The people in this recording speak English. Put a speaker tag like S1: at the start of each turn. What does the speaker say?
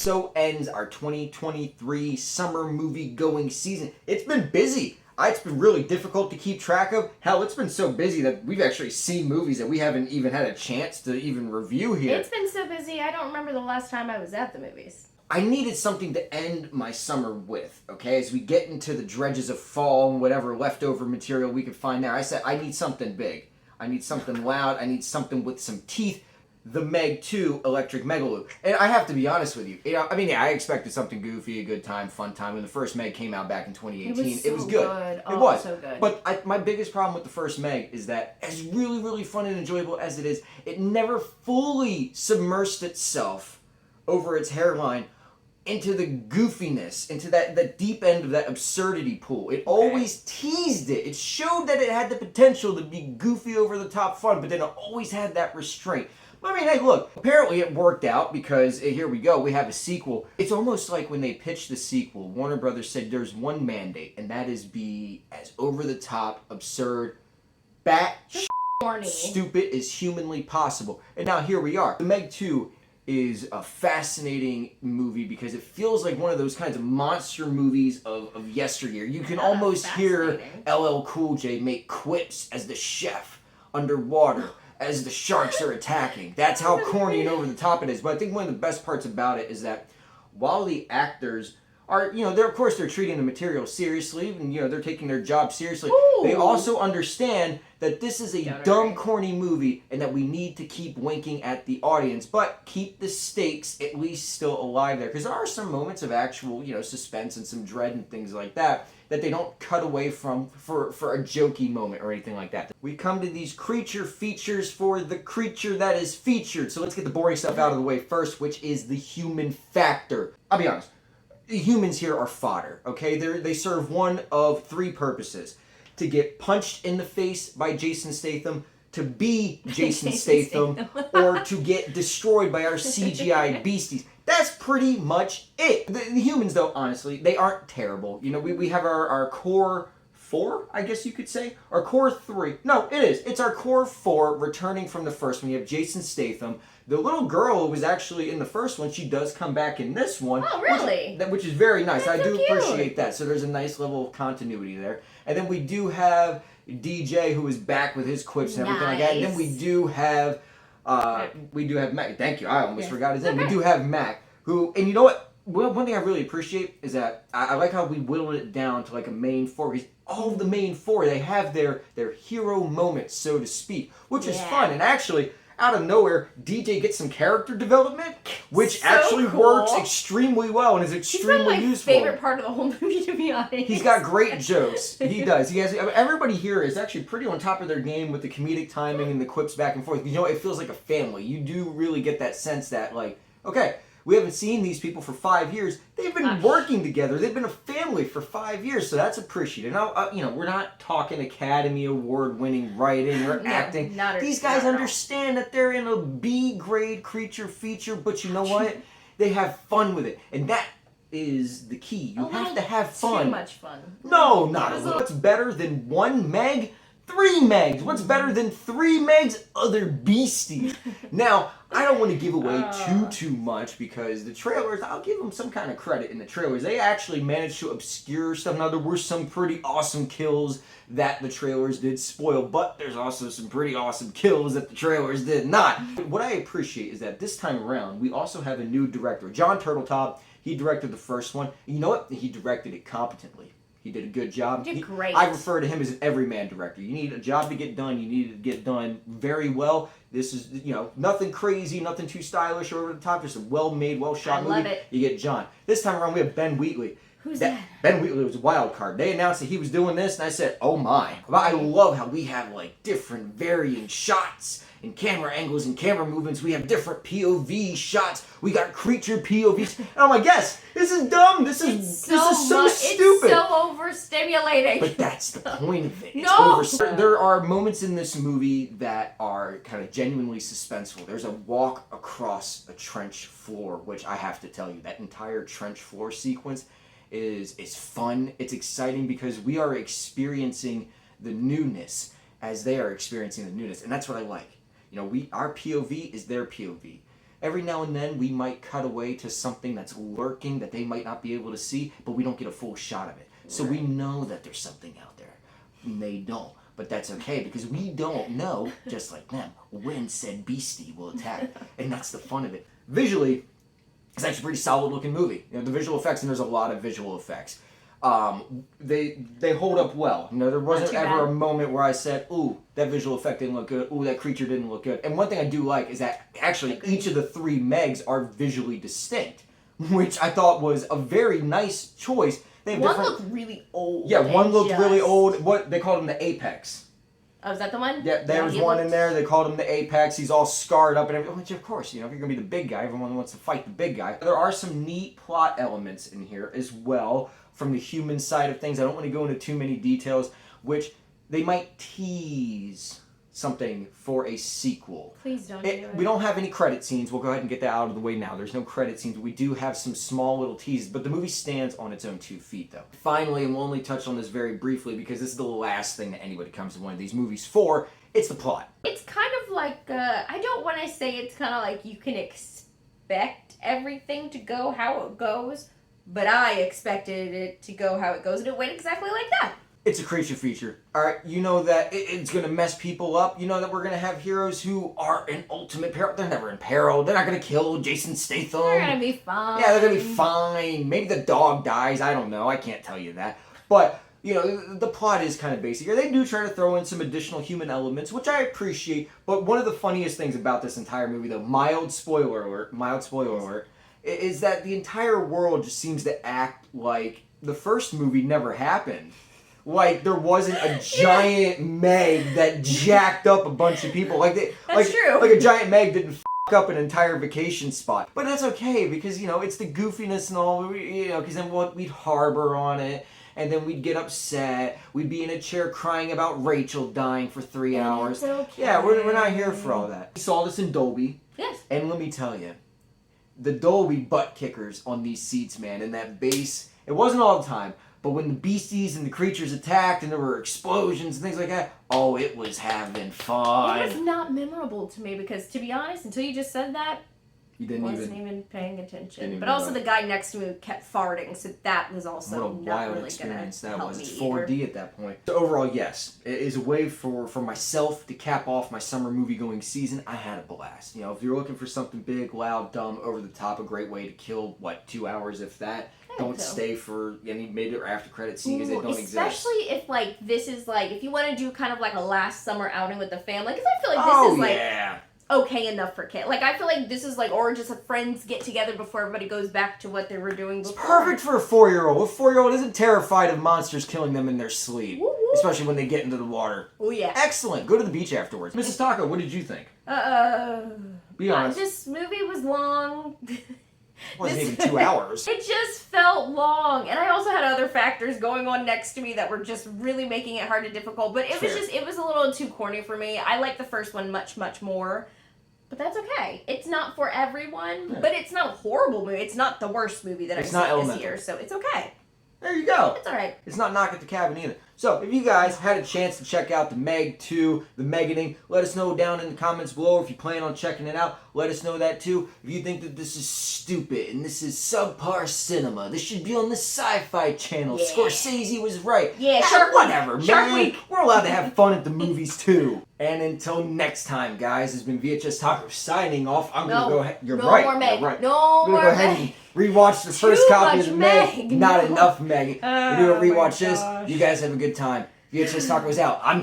S1: so ends our 2023 summer movie going season. It's been busy. It's been really difficult to keep track of. Hell, it's been so busy that we've actually seen movies that we haven't even had a chance to even review here.
S2: It's been so busy, I don't remember the last time I was at the movies.
S1: I needed something to end my summer with, okay? As we get into the dredges of fall and whatever leftover material we could find there, I said, I need something big. I need something loud. I need something with some teeth. The Meg 2 Electric Megaloo. And I have to be honest with you. I expected something goofy, a good time, fun time. When the first Meg came out back in 2018,
S2: it was good.
S1: It was.
S2: So good.
S1: But my biggest problem with the first Meg is that, as really, really fun and enjoyable as it is, it never fully submersed itself over its hairline into the goofiness, into the deep end of that absurdity pool. It always teased it. It showed that it had the potential to be goofy, over the top fun, but then it always had that restraint. I mean, hey, look, apparently it worked out because here we go, we have a sequel. It's almost like when they pitched the sequel, Warner Brothers said there's one mandate, and that is be as over-the-top, absurd, stupid as humanly possible. And now here we are. The Meg 2 is a fascinating movie because it feels like one of those kinds of monster movies of yesteryear. You can almost hear LL Cool J make quips as the chef underwater as the sharks are attacking. That's how corny and over the top it is. But I think one of the best parts about it is that while the actors are, they're treating the material seriously, and they're taking their job seriously. Ooh. They also understand that this is a dumb, corny movie, and that we need to keep winking at the audience, but keep the stakes at least still alive there, because there are some moments of actual, suspense and some dread and things like that they don't cut away from for a jokey moment or anything like that. We come to these creature features for the creature that is featured. So let's get the boring stuff out of the way first, which is the human factor. I'll be honest. The humans here are fodder, okay? They serve one of three purposes. To get punched in the face by Jason Statham, to be Jason Statham, or to get destroyed by our CGI beasties. That's pretty much it. The humans, though, honestly, they aren't terrible. We have our core 4, I guess you could say. Our core 3. No, it is. It's our core 4 returning from the first one. You have Jason Statham. The little girl who was actually in the first one, she does come back in this one.
S2: Oh, really?
S1: Which is very nice.
S2: That's
S1: I do
S2: so cute.
S1: appreciate that. So there's a nice level of continuity there. And then we do have DJ, who is back with his quips and everything like that. And then we do have Mac. Thank you. I almost forgot his name. Okay. We do have Mac, who, and you know what? Well, one thing I really appreciate is that I like how we whittled it down to like a main 4. Because all of the main 4, they have their hero moments, so to speak, which is fun. And actually, out of nowhere, DJ gets some character development, which actually works extremely well and is extremely useful.
S2: He's my favorite part of the whole movie, to be honest.
S1: He's got great jokes. He does. He has. Everybody here is actually pretty on top of their game with the comedic timing and the quips back and forth. It feels like a family. You do really get that sense that, like, okay, we haven't seen these people for 5 years. They've been working together. They've been a family for 5 years, so that's appreciated. Now, we're not talking Academy Award-winning writing or acting. These guys understand that they're in a B-grade creature feature, but you know what? They have fun with it, and that is the key. You have to have fun.
S2: Too much fun.
S1: No, not a little. What's better than 1 Meg? 3 Megs. What's better than 3 Megs? Other beasties. Now, I don't want to give away too much because the trailers, I'll give them some kind of credit in the trailers. They actually managed to obscure stuff. Now, there were some pretty awesome kills that the trailers did spoil, but there's also some pretty awesome kills that the trailers did not. What I appreciate is that this time around, we also have a new director. John Turteltaub, he directed the first one. You know what? He directed it competently. He did a good job.
S2: He did great.
S1: I refer to him as an everyman director. You need a job to get done. You need it to get done very well. This is, nothing crazy, nothing too stylish or over the top. Just a well-made, well-shot movie.
S2: I love it.
S1: You get John. This time around, we have Ben Wheatley.
S2: Who's that?
S1: Ben Wheatley was a wild card. They announced that he was doing this, and I said, oh my. I love how we have, different varying shots and camera angles and camera movements. We have different POV shots. We got creature POVs. And I'm like, yes, this is dumb. This is so stupid.
S2: It's so overstimulating.
S1: But that's the point of it.
S2: No!
S1: There are moments in this movie that are kind of genuinely suspenseful. There's a walk across a trench floor, which I have to tell you, that entire trench floor sequence is fun. It's exciting because we are experiencing the newness as they are experiencing the newness. And that's what I like. Our POV is their POV. every now and then we might cut away to something that's lurking that they might not be able to see, but we don't get a full shot of it. So we know that there's something out there. And they don't. But that's okay, because we don't know, just like them, when said beastie will attack. And that's the fun of it. Visually, it's actually a pretty solid looking movie. You know, the visual effects, and there's a lot of visual effects. They hold up well. You know, there wasn't ever a moment where I said, ooh, that visual effect didn't look good. Ooh, that creature didn't look good. And one thing I do like is that actually each of the 3 Megs are visually distinct, which I thought was a very nice choice. They have
S2: one looked really old.
S1: Yeah, one looked really old. What they called him, the Apex.
S2: Oh, is that the one?
S1: Yeah, there was one in there. They called him the Apex. He's all scarred up and everything. Which, of course, you know, if you're going to be the big guy, everyone wants to fight the big guy. There are some neat plot elements in here as well from the human side of things. I don't want to go into too many details, which they might tease something for a sequel.
S2: Please don't do it.
S1: We don't have any credit scenes. We'll go ahead and get that out of the way now. There's no credit scenes. We do have some small little teases, but the movie stands on its own 2 feet, though. Finally, and we'll only touch on this very briefly because this is the last thing that anybody comes to one of these movies for, it's the plot.
S2: It's kind of like, I don't want to say it's kind of like you can expect everything to go how it goes, but I expected it to go how it goes, and it went exactly like that.
S1: It's a creature feature. Alright, you know that it's going to mess people up. You know that we're going to have heroes who are in ultimate peril. They're never in peril. They're not going to kill Jason Statham.
S2: They're going to be fine.
S1: Yeah, they're going to be fine. Maybe the dog dies. I don't know. I can't tell you that. But, you know, the plot is kind of basic here. They do try to throw in some additional human elements, which I appreciate. But one of the funniest things about this entire movie, though, mild spoiler alert, is that the entire world just seems to act like the first movie never happened. Like there wasn't a giant Meg that jacked up a bunch of people. That's
S2: true.
S1: Like a giant Meg didn't f*** up an entire vacation spot. But that's okay because, you know, it's the goofiness and all, you know, because then we'd harbor on it. And then we'd get upset. We'd be in a chair crying about Rachel dying for 3 hours.
S2: It's okay.
S1: Yeah, we're not here for all that. We saw this in Dolby.
S2: Yes.
S1: And let me tell you, the Dolby butt kickers on these seats, man, and that bass, it wasn't all the time. But when the beasties and the creatures attacked and there were explosions and things like that, oh, it was having fun.
S2: It was not memorable to me because, to be honest, until you just said that,
S1: You
S2: wasn't even paying attention.
S1: Didn't
S2: But
S1: even
S2: also
S1: know.
S2: the guy next to me kept farting, so that was also
S1: What a
S2: not
S1: wild
S2: really
S1: experience
S2: gonna
S1: that
S2: help
S1: was.
S2: me
S1: It's
S2: either.
S1: 4D at that point. So overall, yes, it is a way for myself to cap off my summer movie-going season. I had a blast. You know, if you're looking for something big, loud, dumb, over the top, a great way to kill, 2 hours, if that. Don't stay for any mid or after credit scene because they don't exist.
S2: Especially if, like, this is, like, if you want to do kind of like a last summer outing with the family, because I feel like this is, like, okay enough for kids. Like, I feel like this is, like, or just a friends get together before everybody goes back to what they were doing before.
S1: It's perfect for a 4-year-old. A 4-year-old isn't terrified of monsters killing them in their sleep.
S2: Woo woo.
S1: Especially when they get into the water.
S2: Oh, yeah.
S1: Excellent. Go to the beach afterwards. Mrs. Taco, what did you think? Be honest.
S2: This movie was long.
S1: It wasn't even 2 hours.
S2: It just felt long. And I also had other factors going on next to me that were just really making it hard and difficult. But it was a little too corny for me. I like the first one much, much more. But that's okay. It's not for everyone, but it's not a horrible movie. It's not the worst movie that I've seen this year, so it's okay.
S1: There you go.
S2: It's alright.
S1: It's not Knock at the Cabin either. So, if you guys had a chance to check out the Meg 2, the Meganing, let us know down in the comments below if you plan on checking it out. Let us know that too. If you think that this is stupid and this is subpar cinema, this should be on the Sci-Fi Channel.
S2: Yeah.
S1: Scorsese was right.
S2: Yeah, Shark
S1: whatever,
S2: Week.
S1: man.
S2: Shark Week.
S1: We're allowed to have fun at the movies too. And until next time, guys, it's been VHS Taco signing off. I'm going to go ahead. You're right.
S2: More Meg.
S1: You're right.
S2: No
S1: I'm
S2: more
S1: going to go ahead and rewatch the first copy of the Meg. Not enough Meg. We're going to rewatch this. You guys have a good time. VHS Taco's out. I'm